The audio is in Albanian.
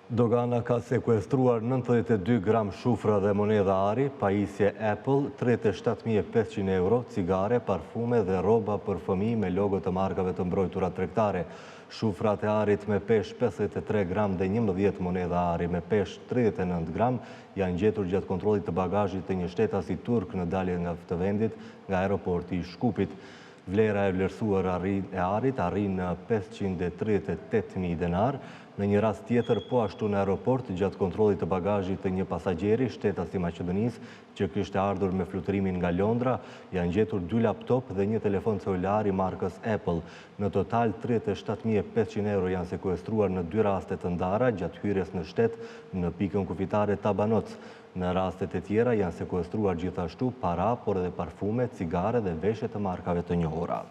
Dogana ka sekuestruar 92 gram shufra dhe monedha ari, pajisje Apple, 37.500 euro, cigare, parfume dhe roba për fëmijë me logo të markave të mbrojtura tregtare. Shufrat e arit me pesh 53 gram dhe 11 monedha ari me pesh 39 gram janë gjetur gjatë kontrollit të bagazhit të një shtetasi turk në dalje nga të vendit nga aeroporti i Shkupit. Vlera e vlerësuar e arit arrin në 538.000 denar. Në një rast tjetër, po ashtu në aeroport, gjatë kontrollit të bagazhit të një pasagjeri, shtetas i Maqedonisë, që kishte ardhur me flutërimin nga Londra, janë gjetur 2 laptop dhe një telefon celular i markës Apple. Në total, 37.500 euro janë sekuestruar në 2 raste të ndara gjatë hyrjes në shtet në pikën kufitare Tabanoc. Në rastet e tjera janë sekuestruar gjithashtu para, por edhe parfume, cigare dhe veshje të markave të njohura.